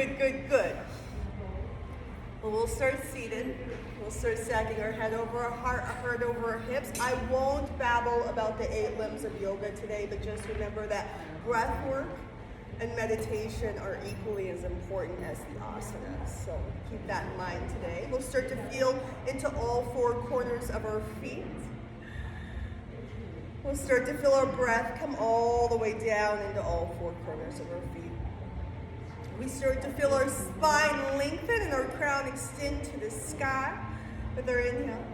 Good, good, good. Well, we'll start seated. We'll start sagging our head over our heart over our hips. I won't babble about the 8 limbs of yoga today, but just remember that breath work and meditation are equally as important as the asanas. So keep that in mind today. We'll start to feel into all 4 corners of our feet. We'll start to feel our breath come all the way down into all 4 corners of our feet. We start to feel our spine lengthen and our crown extend to the sky with our inhale.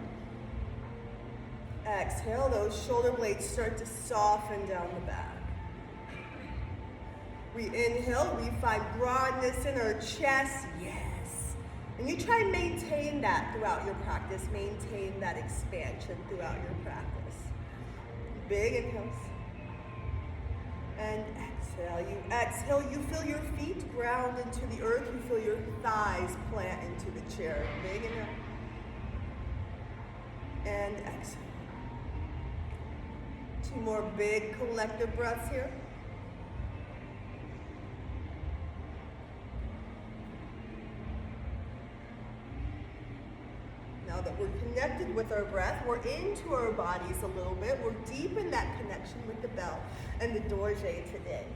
Exhale, those shoulder blades start to soften down the back. We inhale, we find broadness in our chest, yes. And you try and maintain that throughout your practice, maintain that expansion throughout your practice. Big inhales. And exhale, you feel your feet ground into the earth, you feel your thighs plant into the chair. Big inhale. And exhale. 2 more big collective breaths here. Now that we're connected with our breath, we're into our bodies a little bit. We're deep in that connection with the bell and the dorje today.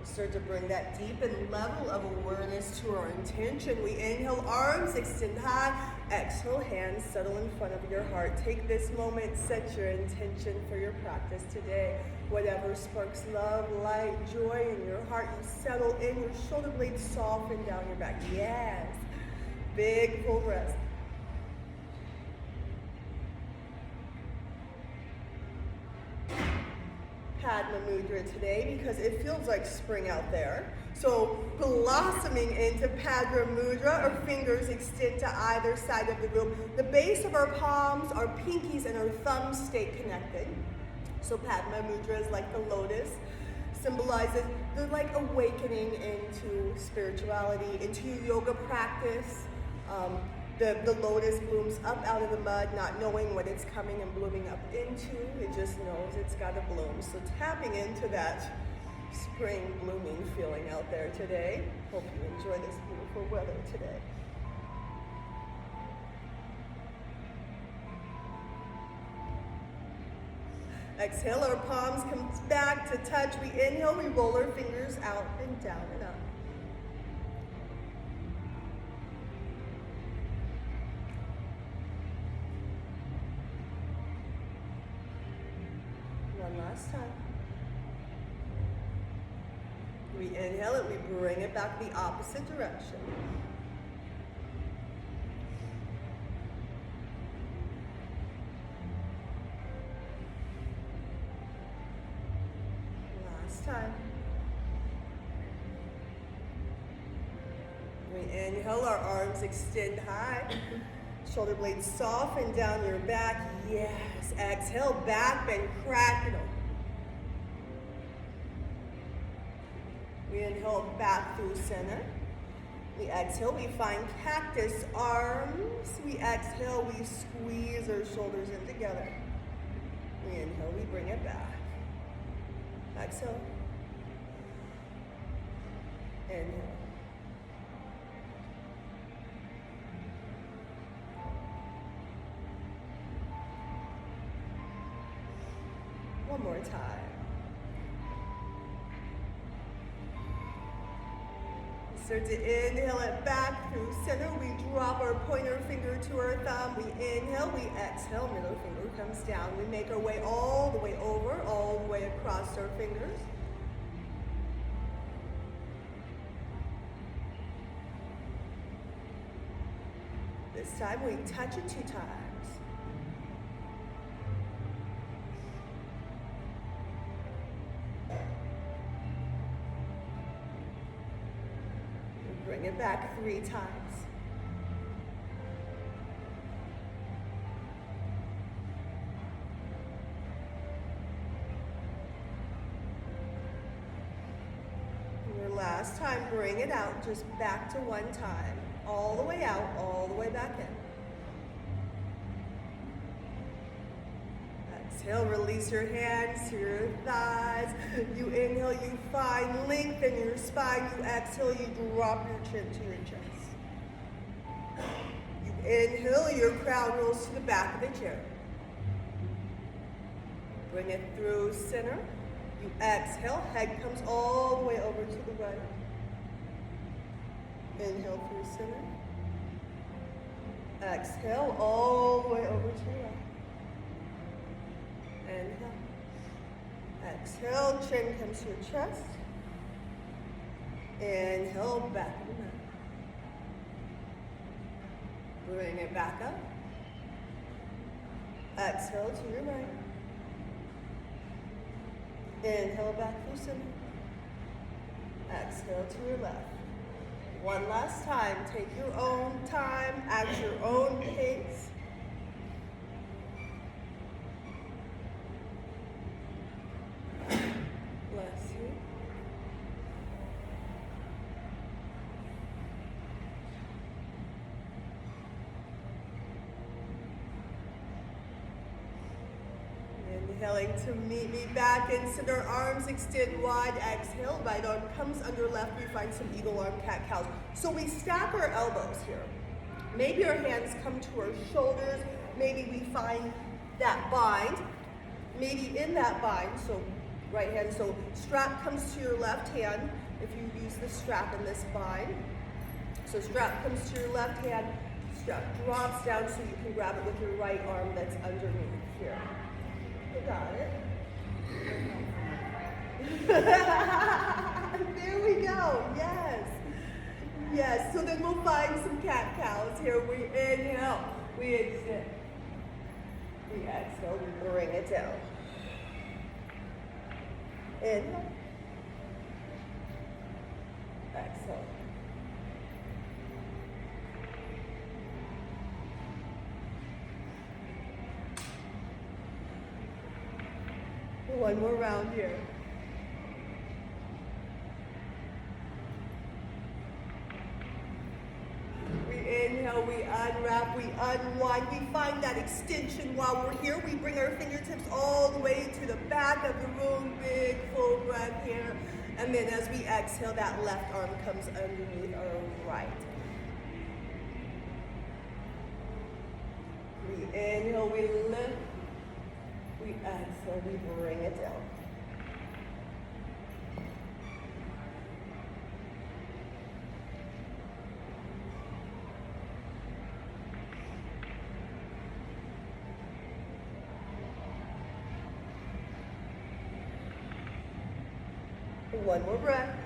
Start to bring that deep and level of awareness to our intention. We inhale, arms extend high. Exhale, hands settle in front of your heart. Take this moment, set your intention for your practice today. Whatever sparks love, light, joy in your heart, you settle in, your shoulder blades soften down your back. Yes. Big full breath. Padma Mudra today because it feels like spring out there. So blossoming into Padma Mudra, our fingers extend to either side of the room. The base of our palms, our pinkies, and our thumbs stay connected. So Padma Mudra is like the lotus, symbolizes they're like awakening into spirituality, into yoga practice. The lotus blooms up out of the mud, not knowing what it's coming and blooming up into. It just knows it's got to bloom. So tapping into that spring blooming feeling out there today. Hope you enjoy this beautiful weather today. Exhale, our palms come back to touch. We inhale, we roll our fingers out and down and up. Last time. We inhale it, we bring it back the opposite direction. Last time. We inhale, our arms extend high. Shoulder blades soften down your back. Yes. Exhale, back bend, crack it open. We inhale back through center. We exhale, we find cactus arms. We exhale, we squeeze our shoulders in together. We inhale, we bring it back. Exhale. Inhale. One more time. Start to inhale it back through center. We drop our pointer finger to our thumb. We inhale, we exhale, middle finger comes down. We make our way all the way over, all the way across our fingers. This time we touch it 2 times. back 3 times. Your last time, bring it out, just back to 1 time. All the way out, all the way back in. Exhale, release your hands to your thighs. You inhale, you find length in your spine. You exhale, you drop your chin to your chest. You inhale, your crown rolls to the back of the chair. Bring it through center. You exhale, head comes all the way over to the right. Inhale through center. Exhale, all the way over to the right. Inhale. Exhale, chin comes to your chest. Inhale, back to the mat. Bring it back up. Exhale to your right. Inhale back through center. Exhale to your left. One last time. Take your own time at your own pace. Bless you. Inhaling to meet me back in center, arms extend wide. Exhale, right arm comes under left. We find some eagle arm cat-cows. So we stack our elbows here. Maybe our hands come to our shoulders. Maybe we find that bind. Maybe in that bind, so right hand, so strap comes to your left hand if you use the strap in this bind. So strap comes to your left hand, strap drops down so you can grab it with your right arm that's underneath here. You got it. There we go, yes. Yes, so then we'll find some cat-cows here. We inhale, we extend. We exhale, we bring it down. Inhale. Exhale. One more round here. We inhale, we unwrap, we unwind. We find that extension while we're here. We bring our fingertips all the way to the back of the room. Big full breath here. And then as we exhale, that left arm comes underneath our right. We inhale, we lift. We exhale, we bring it down. One more breath.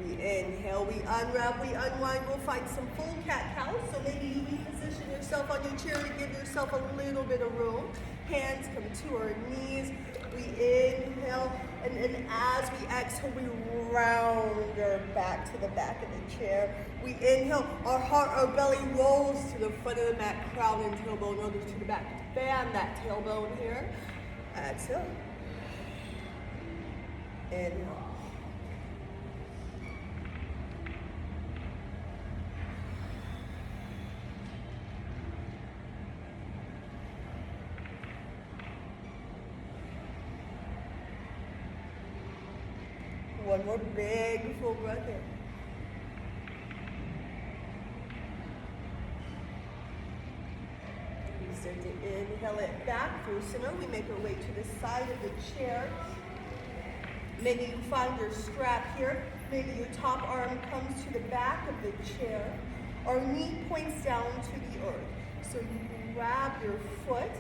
We inhale, we unwrap, we unwind, we'll find some full cat-cow. So maybe you reposition yourself on your chair to give yourself a little bit of room. Hands come to our knees. We inhale, and then as we exhale, we round our back to the back of the chair. We inhale, our heart, our belly rolls to the front of the mat, crown and tailbone over to the back. Fan that tailbone here. Exhale. Inhale. One more big full breath in. We start to inhale it back through center. We make our way to the side of the chair. Maybe you find your strap here. Maybe your top arm comes to the back of the chair. Our knee points down to the earth. So you grab your foot,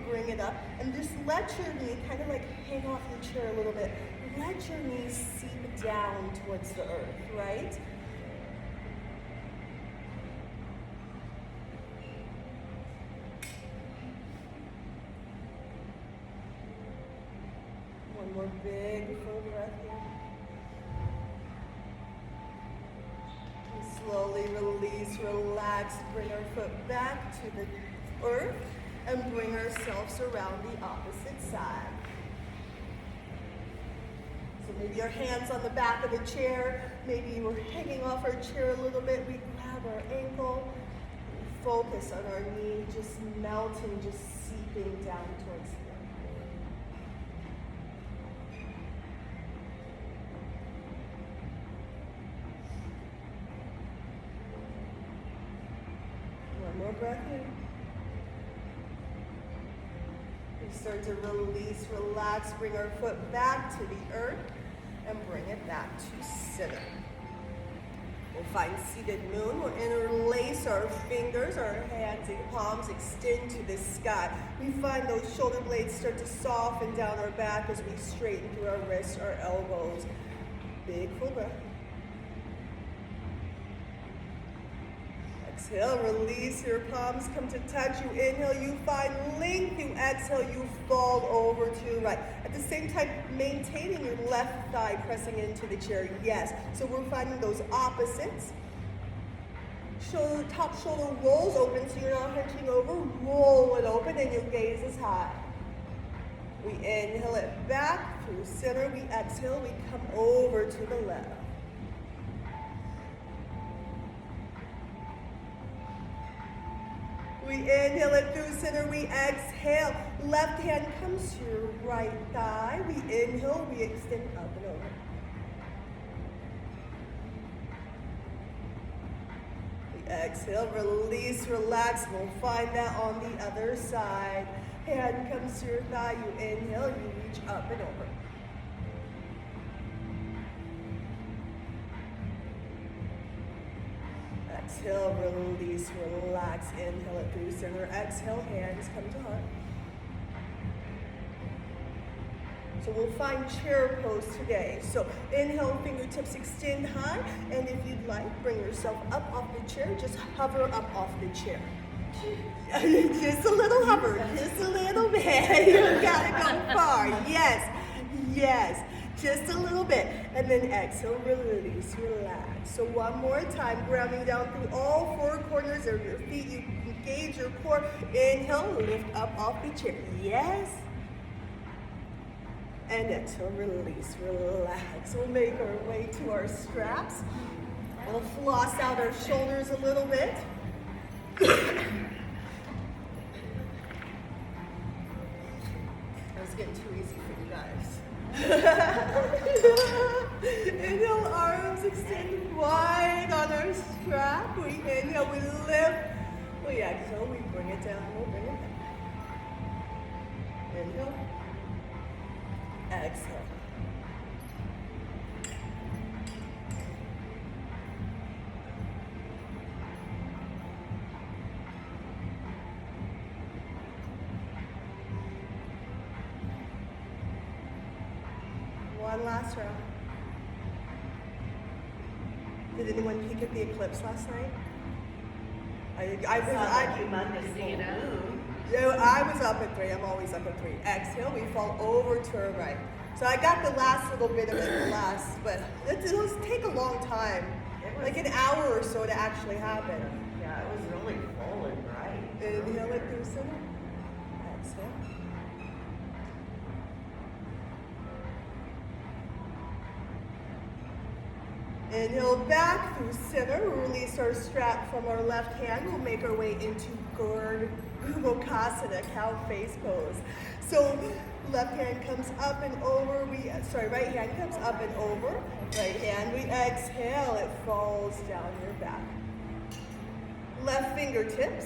bring it up, and just let your knee kind of like hang off your chair a little bit. Let your knees seep down towards the earth, right? One more big release, relax. Bring our foot back to the earth and bring ourselves around the opposite side. So maybe your hands on the back of the chair. Maybe you were hanging off our chair a little bit. We grab our ankle. Focus on our knee, just melting, just seeping down towards the earth. One more breath in. We start to release, relax, bring our foot back to the earth and bring it back to center. We'll find seated moon. We'll interlace our fingers, our hands and palms extend to the sky. We find those shoulder blades start to soften down our back as we straighten through our wrists, our elbows. Big full breath. Exhale, release, your palms come to touch. You inhale, you find length. You exhale, you fall over to your right. At the same time, maintaining your left thigh pressing into the chair. Yes. So we're finding those opposites. Top shoulder rolls open, so you're not hunching over. Roll it open, and your gaze is high. We inhale it back through center. We exhale, we come over to the left. We inhale it through center, we exhale. Left hand comes to your right thigh. We inhale, we extend up and over. We exhale, release, relax. We'll find that on the other side. Hand comes to your thigh, you inhale, you reach up and over. Exhale, release, relax. Inhale it through center. Exhale, hands come to heart. So we'll find chair pose today. So inhale, fingertips extend high. And if you'd like, bring yourself up off the chair. Just hover up off the chair. Just a little hover, just a little bit. You gotta go far. Yes, yes. Just a little bit, and then exhale, release, relax. So one more time, grounding down through all four corners of your feet. You engage your core. Inhale, lift up off the chair. Yes. And exhale, release, relax. We'll make our way to our straps. We'll floss out our shoulders a little bit. That was getting too easy for you guys. Inhale, arms extend wide on our strap. We inhale, we lift. We exhale, we bring it down. We'll bring it down. Inhale. Exhale. One last round. Did anyone peek at the eclipse last night? I was up at 3. I'm always up at 3. Exhale, we fall over to our right. So I got the last little bit of it last, but it'll take a long time, like an hour or so to actually happen. Yeah, it was really full and bright. Inhale it through center. Exhale. Inhale back through center. We'll release our strap from our left hand. We'll make our way into Gurmukasana, cow face pose. So left hand comes up and over. Right hand comes up and over. Right hand, we exhale. It falls down your back. Left fingertips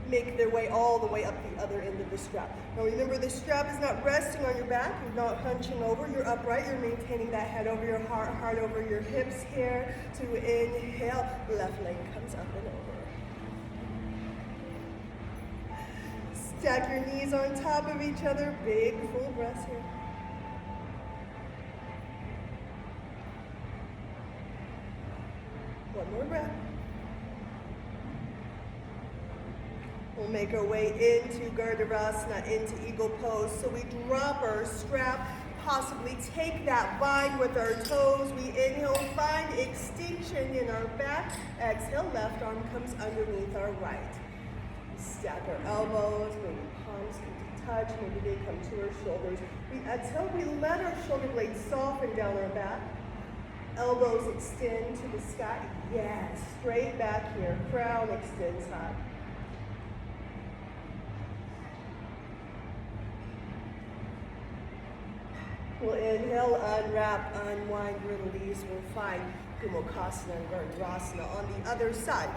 make their way all the way up the other end of the strap. Now remember, the strap is not resting on your back. You're not hunching over. You're upright. You're maintaining that head over your heart over your hips here. So inhale, left leg comes up and over. Stack your knees on top of each other. Big full breaths here. One more breath. We'll make our way into Gurdharasana, into Eagle Pose. So we drop our strap, possibly take that bind with our toes. We inhale, find extension in our back. Exhale, left arm comes underneath our right. Stack our elbows, maybe palms come to touch, maybe they come to our shoulders. We exhale, we let our shoulder blades soften down our back. Elbows extend to the sky. Yes, straight back here. Crown extends high. We'll inhale, unwrap, unwind, release. We'll find Gomukhasana and Virabhadrasana on the other side.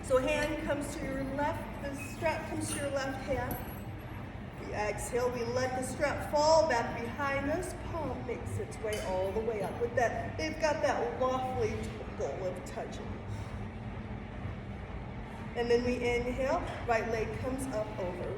So hand comes to your left, the strap comes to your left hand. We exhale, we let the strap fall back behind us. Palm makes its way all the way up. With that, they've got that lofty goal of touching. And then we inhale, right leg comes up over.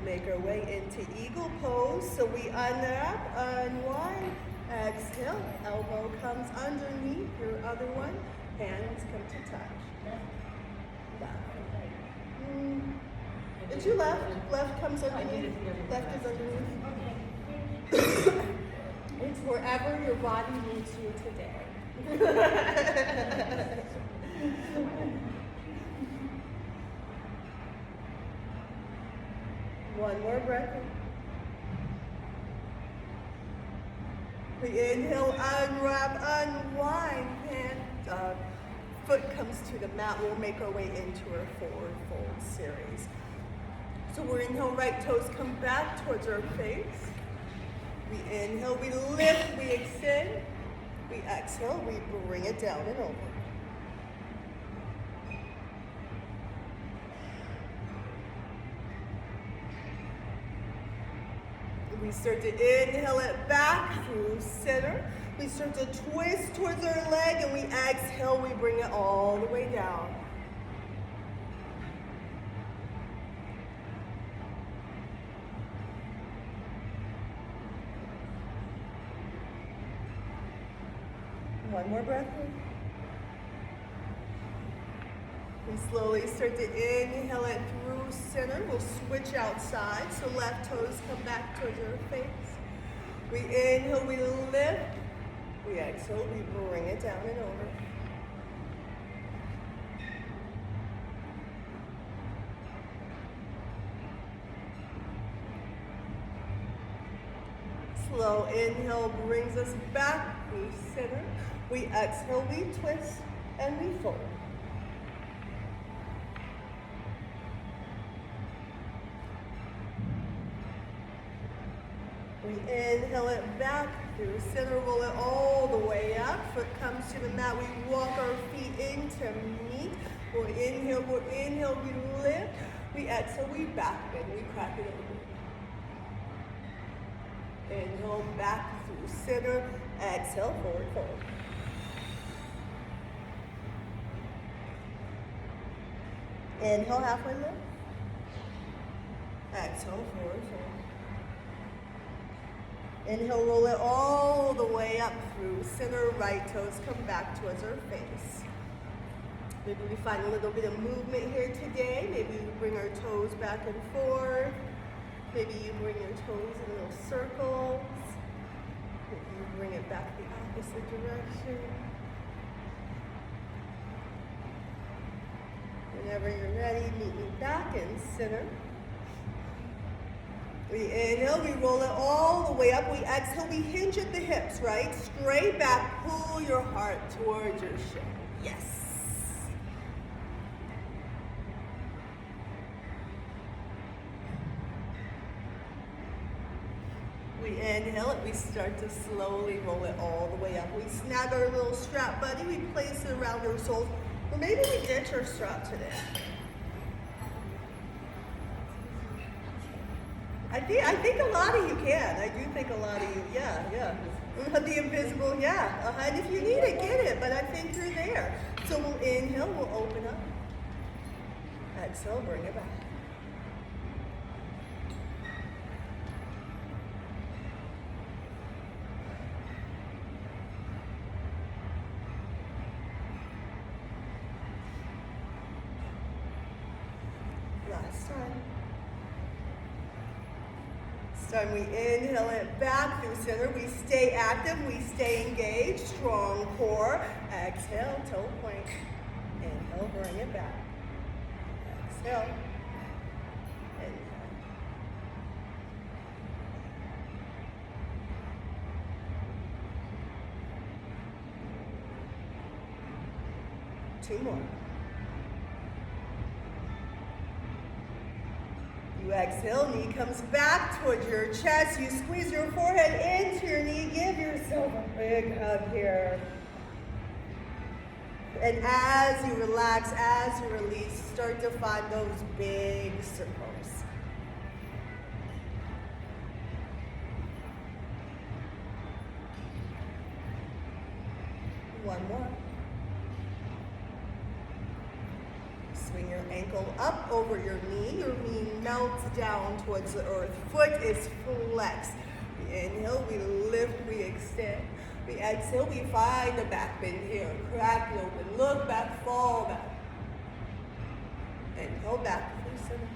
Make our way into eagle pose. So we unwrap, unwind, exhale, elbow comes underneath your other one, hands come to touch. It's your left, left comes underneath, left is underneath. It's wherever your body needs you today. One more breath. We inhale, unwrap, unwind, and foot comes to the mat. We'll make our way into our forward fold series. So we're inhale, right toes come back towards our face. We inhale, we lift, we extend. We exhale, we bring it down and over. We start to inhale it back through center. We start to twist towards our leg, and we exhale, we bring it all the way down. One more breath. We slowly start to inhale it through center. We'll switch outside. So left toes come back towards our face. We inhale, we lift. We exhale, we bring it down and over. Slow inhale brings us back through center. We exhale, we twist, and we fold. We inhale it back through center, roll it all the way up. Foot comes to the mat. We walk our feet into meet. We'll inhale, we lift. We exhale, we back bend, we crack it open. Inhale, back through center. Exhale, forward fold. Inhale, halfway lift. Exhale, forward fold. Inhale, roll it all the way up through center. Right toes come back towards our face. Maybe we find a little bit of movement here today. Maybe we bring our toes back and forth. Maybe you bring your toes in little circles. Maybe you bring it back the opposite direction. Whenever you're ready, meet me back in center. We inhale, we roll it all the way up. We exhale, we hinge at the hips, right? Straight back, pull your heart towards your shin. Yes. We inhale it, we start to slowly roll it all the way up. We snag our little strap buddy, we place it around our soles. Or maybe we ditch our strap today. I think a lot of you can. I do think a lot of you, yeah. The invisible, yeah. And if you need it, get it. But I think you're there. So we'll inhale, we'll open up. Exhale, bring it back. Last time. This time we inhale it back through center. We stay active, we stay engaged. Strong core. Exhale, toe point. Inhale, bring it back. Exhale. Inhale. Two more. You exhale, knee comes back towards your chest. You squeeze your forehead into your knee. Give yourself a big hug here. And as you relax, as you release, start to find those big circles. One more. Swing your ankle up over your knee. Your knee melts down towards the earth. Foot is flexed. We inhale, we lift, we extend. We exhale, we find a back bend here. Crack it open. Look back, fall back. Inhale back through center.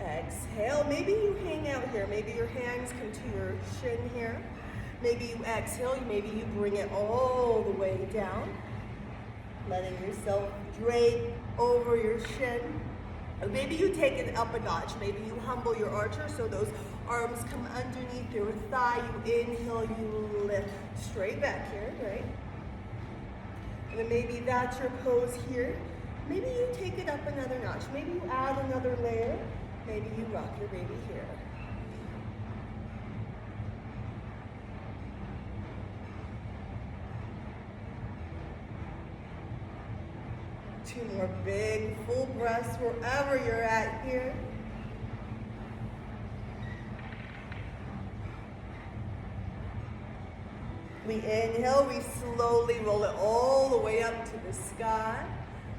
Exhale. Maybe you hang out here. Maybe your hands come to your shin here. Maybe you exhale. Maybe you bring it all the way down. Letting yourself drape over your shin. Or maybe you take it up a notch. Maybe you humble your archer so those arms come underneath your thigh. You inhale, you lift straight back here, right? And then maybe that's your pose here. Maybe you take it up another notch. Maybe you add another layer. Maybe you rock your baby here. Two more big, full breaths wherever you're at here. We inhale, we slowly roll it all the way up to the sky.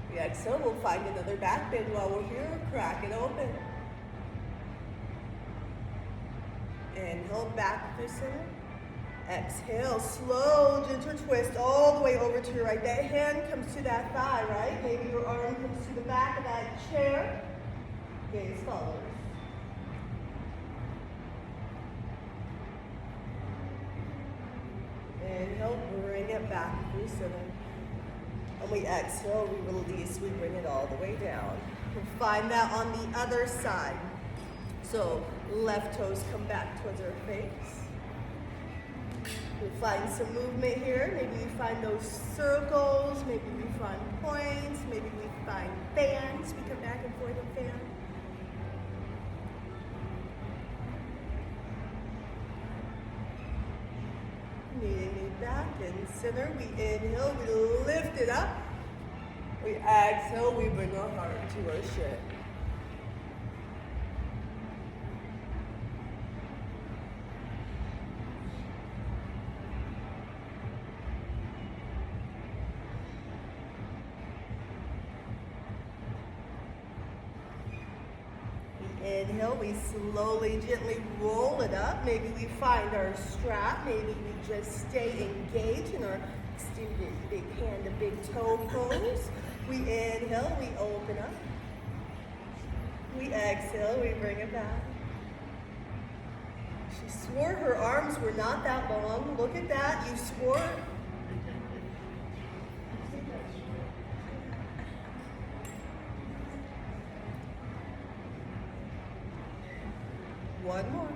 We exhale, we'll find another back bend while we're here. Crack it open. Inhale, back through center. Exhale, slow, gentle twist all the way over to your right. That hand comes to that thigh, right? Maybe your arm comes to the back of that chair. Gaze follows. Inhale, bring it back through center. And we exhale, we release, we bring it all the way down. We'll find that on the other side. So left toes come back towards our face. We find some movement here. Maybe we find those circles. Maybe we find points. Maybe we find fans. We come back and forth and fan. Knee back and center. We inhale. We lift it up. We exhale. We bring our heart to our shin. Inhale, we slowly, gently roll it up. Maybe we find our strap. Maybe we just stay engaged in our extended big hand to big toe pose. We inhale, we open up. We exhale, we bring it back. She swore her arms were not that long. Look at that, you swore. One more.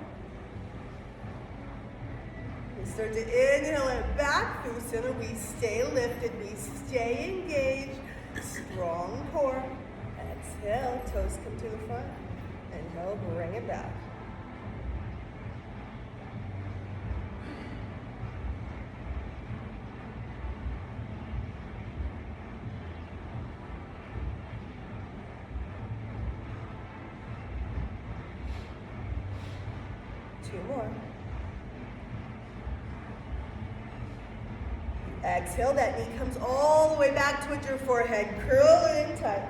We start to inhale it back through center. We stay lifted. We stay engaged. Strong core. Exhale. Toes come to the front. Inhale. Bring it back. Two more. Exhale, that knee comes all the way back towards your forehead. Curl it in tight.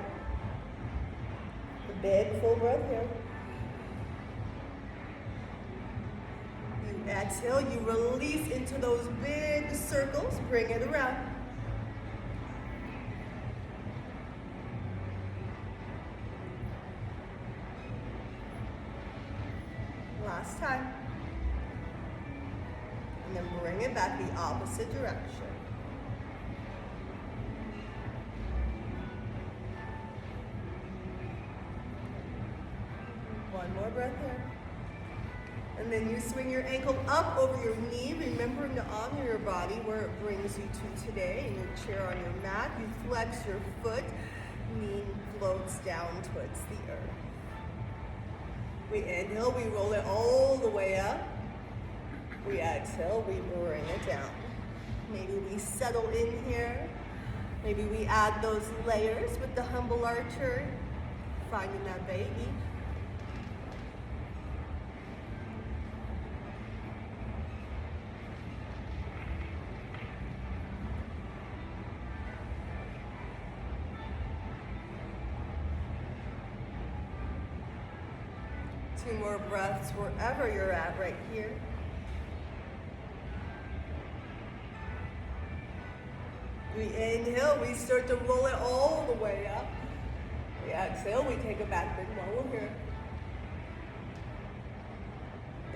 A big full breath here. You exhale, you release into those big circles. Bring it around. last time. And then bring it back the opposite direction. One more breath here. And then you swing your ankle up over your knee, remembering to honor your body where it brings you to today. In your chair on your mat, you flex your foot, knee floats down towards the earth. We inhale, we roll it all the way up. We exhale, we bring it down. Maybe we settle in here. Maybe we add those layers with the humble archer, finding that baby. Two more breaths wherever you're at right here. We inhale, we start to roll it all the way up. We exhale, we take a back bend while we're here.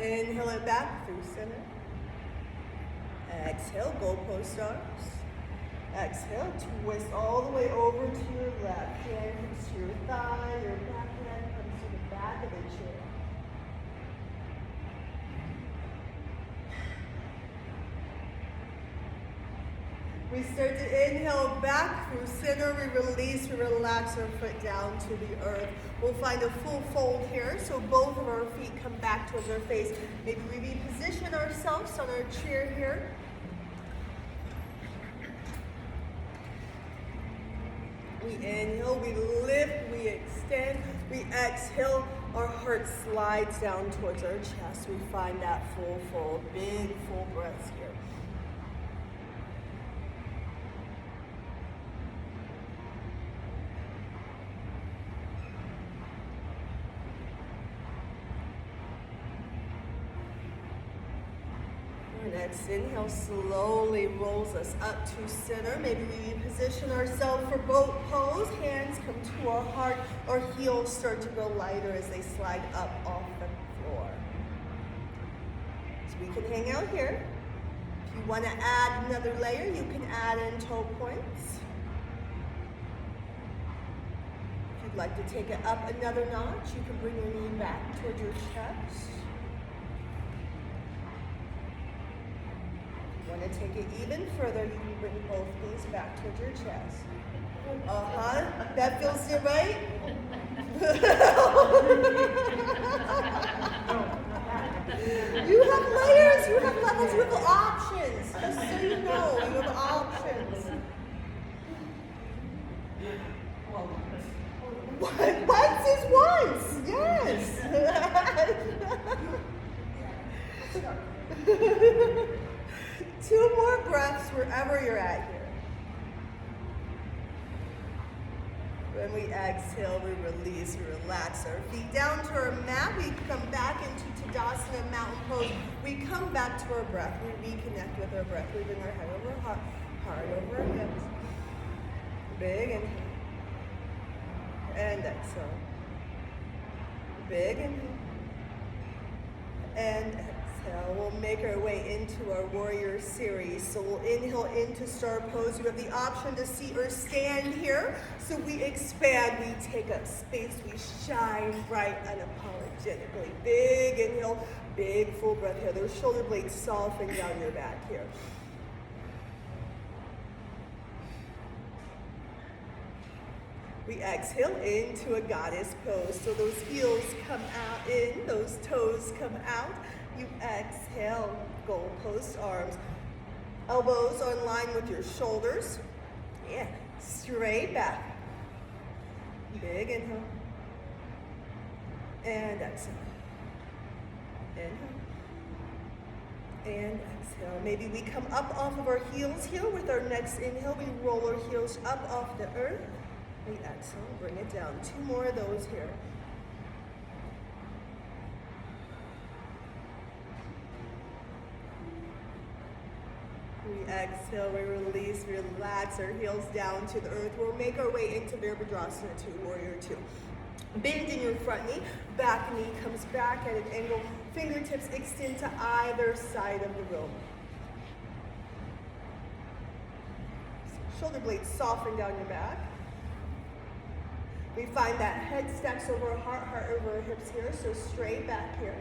Inhale it back through center. Exhale, goalpost arms. Exhale, twist all the way over to your left. Hand comes to your thigh, your back hand comes to the back of the chair. We start to inhale back through center. We release, we relax our foot down to the earth. We'll find a full fold here, so both of our feet come back towards our face. Maybe we reposition ourselves on our chair here. We inhale, we lift, we extend, we exhale. Our heart slides down towards our chest. We find that full fold, big full breaths here. Next inhale slowly rolls us up to center. Maybe we position ourselves for boat pose. Hands come to our heart. Our heels start to go lighter as they slide up off the floor. So we can hang out here. If you want to add another layer, you can add in toe points. If you'd like to take it up another notch, you can bring your knee back towards your chest. Want to take it even further, you can bring both knees back towards your chest. That feels good, right? You have layers, you have levels, you have options. Just so you know, you have options. Once is once, yes. Two more breaths wherever you're at here. When we exhale, we release, we relax our feet down to our mat. We come back into Tadasana, mountain pose. We come back to our breath. We reconnect with our breath. We bring our head over our heart over our hips. Big inhale. And exhale. Big inhale. And exhale. We'll make our way into our warrior series. So we'll inhale into star pose. You have the option to sit or stand here. So we expand, we take up space, we shine bright unapologetically. Big inhale, big full breath here. Those shoulder blades soften down your back here. We exhale into a goddess pose. So those heels come out in, those toes come out. You exhale, goalpost arms. Elbows are in line with your shoulders. Yeah, straight back. Big inhale. And exhale. Inhale. And exhale. Maybe we come up off of our heels here with our next inhale. We roll our heels up off the earth. We exhale, bring it down. Two more of those here. We exhale, we release, relax our heels down to the earth. We'll make our way into Virabhadrasana 2, Warrior 2. Bend in your front knee, back knee comes back at an angle Fingertips extend to either side of the room. Shoulder blades soften down your back. We find that head stacks over heart, heart over hips here, so straight back here.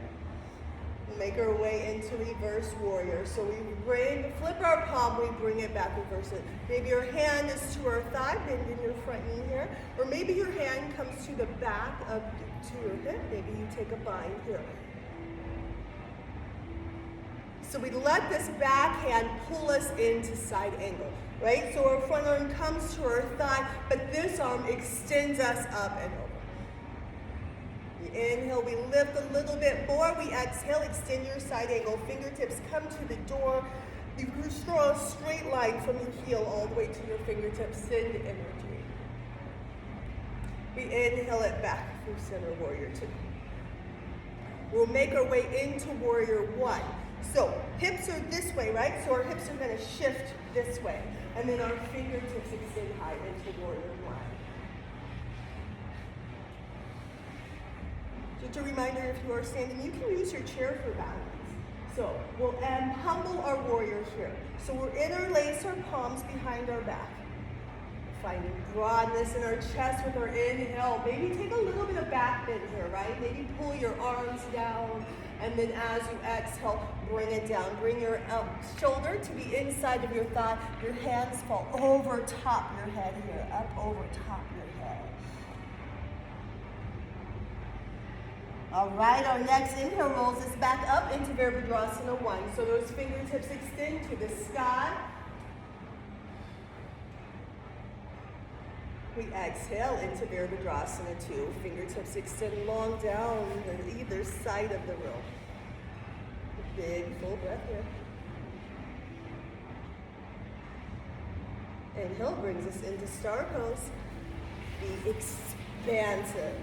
Make our way into reverse warrior. So we flip our palm, we bring it back, reverse it. Maybe your hand is to our thigh, bend in your front knee here. Or maybe your hand comes to the back to your hip. Maybe you take a bind here. So we let this back hand pull us into side angle, right? So our front arm comes to our thigh, but this arm extends us up and over. Inhale, we lift a little bit more. We exhale, extend your side angle. Fingertips come to the door. You can draw a straight line from the heel all the way to your fingertips. Send energy. We inhale it back through center, warrior two. We'll make our way into warrior one. So hips are this way, right? So our hips are going to shift this way. And then our fingertips extend high into warrior one. Just a reminder, if you are standing, you can use your chair for balance. So we'll humble our warrior here. So we'll interlace our palms behind our back. Finding broadness in our chest with our inhale. Maybe take a little bit of back bend here, right? Maybe pull your arms down. And then as you exhale, bring it down. Bring your shoulder to the inside of your thigh. Your hands fall over top your head here, up over top your head. All right, our next inhale rolls us back up into Virabhadrasana 1. So those fingertips extend to the sky. We exhale into Virabhadrasana 2. Fingertips extend long down on either side of the room. Big full breath here. Inhale brings us into star pose. Be expansive.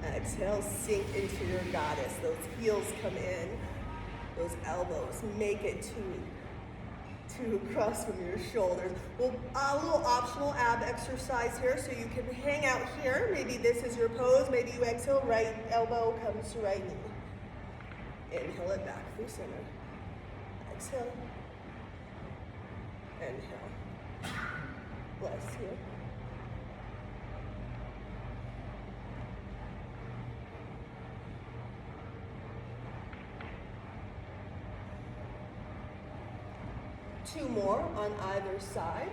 Exhale, sink into your goddess. Those heels come in. Those elbows make it to across from your shoulders. Well, a little optional ab exercise here, so you can hang out here. Maybe this is your pose. Maybe you exhale, right elbow comes to right knee. Inhale it back through center. Exhale. Inhale. Bless you. Two more on either side.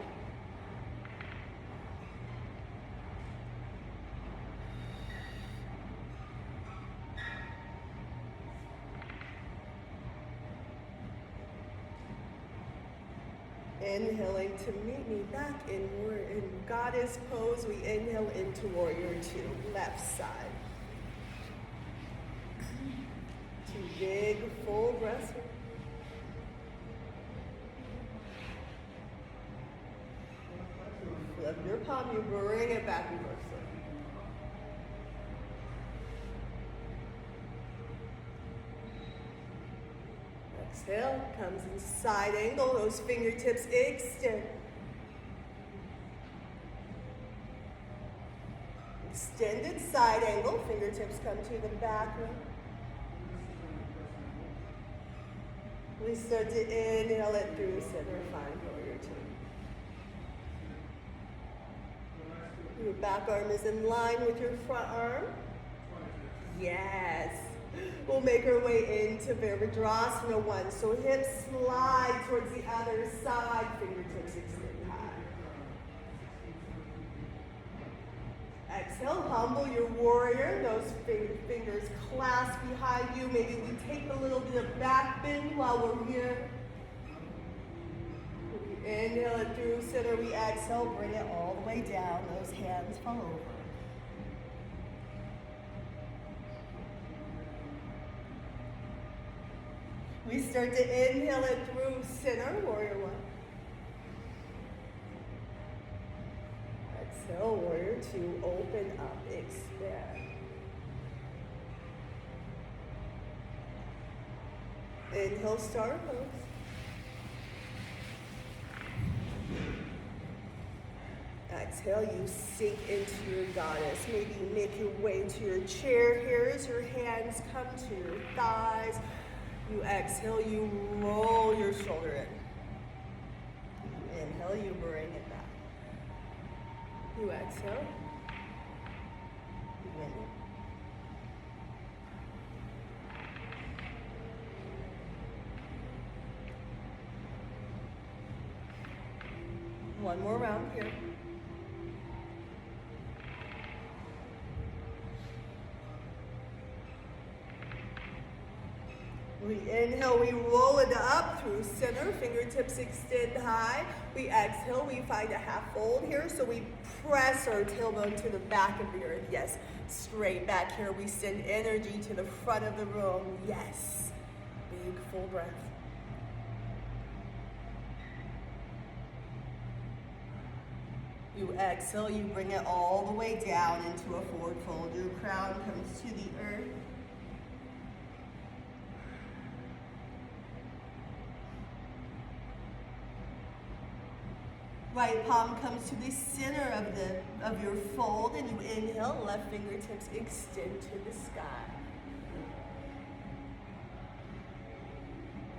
Inhaling to meet me back in goddess pose. We inhale into warrior two, left side. Two big full breaths. Flip your palm, you bring it back reverse. Exhale, comes in side angle, those fingertips extend. Extended side angle, fingertips come to the back. We start to inhale it through center, find warrior two. Your back arm is in line with your front arm. Yes. We'll make our way into Virabhadrasana 1. So hips slide towards the other side, fingertips extend high. Exhale, humble your warrior. Those fingers clasp behind you. Maybe we take a little bit of back bend while we're here. Inhale it through center, we exhale, bring it all the way down. Those hands fall over. We start to inhale it through center, warrior one. Exhale, warrior two, open up, expand. Inhale, star pose. exhale, you sink into your goddess. Maybe you make your way to your chair here as your hands come to your thighs. You exhale, you roll your shoulder in. You inhale, you bring it back. You exhale. You inhale. One more round here. We inhale, we roll it up through center, fingertips extend high. We exhale, we find a half fold here, so we press our tailbone to the back of the earth. Yes, straight back here. We send energy to the front of the room. Yes, big full breath. You exhale, you bring it all the way down into a forward fold. Your crown comes to the earth. Right palm comes to the center of your fold, and you inhale, left fingertips extend to the sky.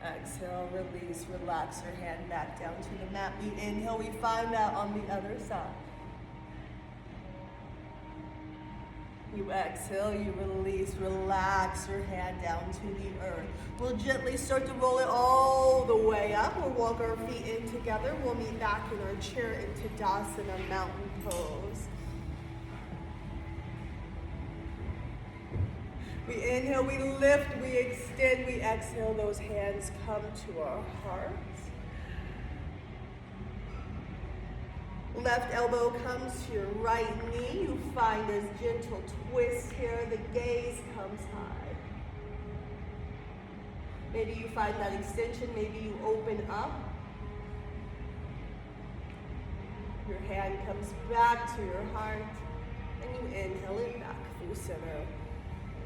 Exhale, release, relax your hand back down to the mat. We inhale, we find that on the other side. You exhale, you release, relax your hand down to the earth. We'll gently start to roll it all the way up. We'll walk our feet in together. We'll meet back in our chair into Tadasana, mountain pose. We inhale, we lift, we extend, we exhale. Those hands come to our hearts. Left elbow comes to your right knee. You find this gentle twist here. The gaze comes high. Maybe you find that extension. Maybe you open up. Your hand comes back to your heart. And you inhale it back through center.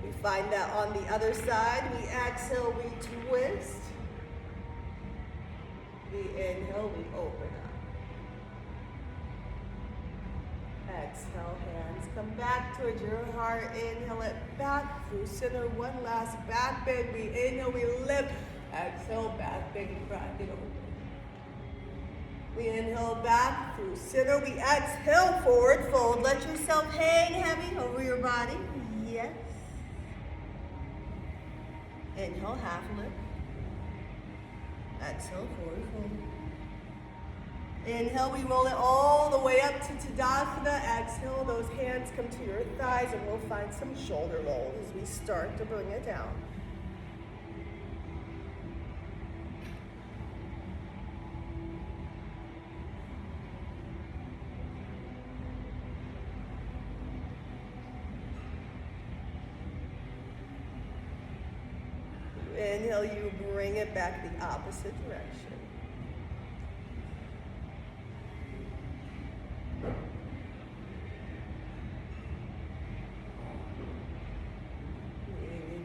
We find that on the other side. We exhale, we twist. We inhale, we open up. Exhale, hands come back towards your heart. Inhale it back through center. One last back bend. We inhale, we lift. Exhale, back bend, crack it open. We inhale back through center. We exhale, forward fold. Let yourself hang heavy over your body. Yes. Inhale, half lift. Exhale, forward fold. Inhale, we roll it all the way up to Tadasana. Exhale, those hands come to your thighs, and we'll find some shoulder rolls as we start to bring it down. Inhale, you bring it back the opposite direction.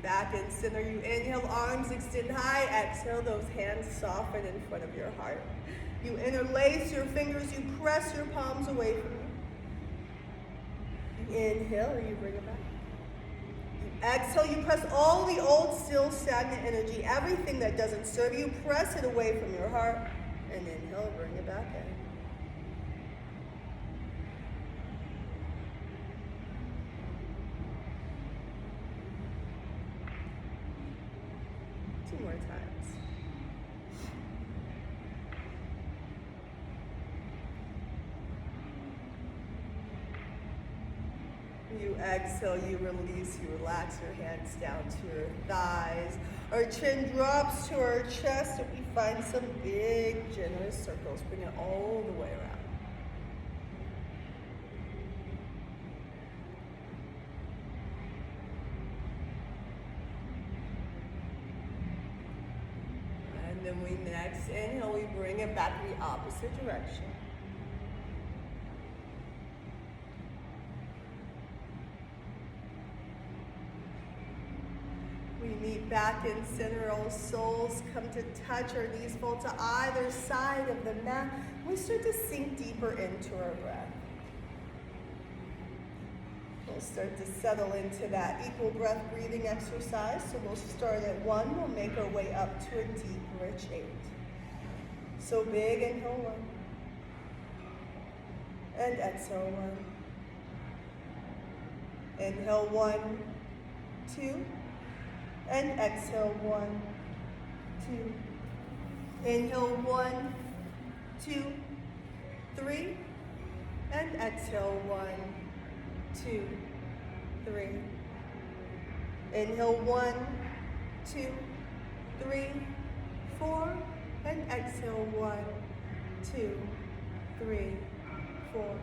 Back and center, you inhale, arms extend high. Exhale, those hands soften in front of your heart. You interlace your fingers, you press your palms away from you. You inhale, you bring it back. You exhale, you press all the old, still stagnant energy, everything that doesn't serve you, press it away from your heart. And inhale, bring it back in. Two more times. You exhale, you release, you relax your hands down to your thighs. Our chin drops to our chest, and we find some big, generous circles. Bring it all the way around. And then we next inhale, we bring it back the opposite direction. We meet back in center, all souls come to touch, our knees fall to either side of the mat. We start to sink deeper into our breath. We'll start to settle into that equal breath breathing exercise. So we'll start at 1. We'll make our way up to a deep, rich 8. So big, inhale 1. And exhale 1. Inhale 1, 2. And exhale 1, 2. Inhale 1, 2, 3. And exhale 1, 2, 3. Inhale 1, 2, 3, 4. And exhale 1, 2, 3, 4.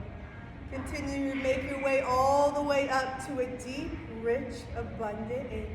Continue to make your way all the way up to a deep, rich, abundant 8.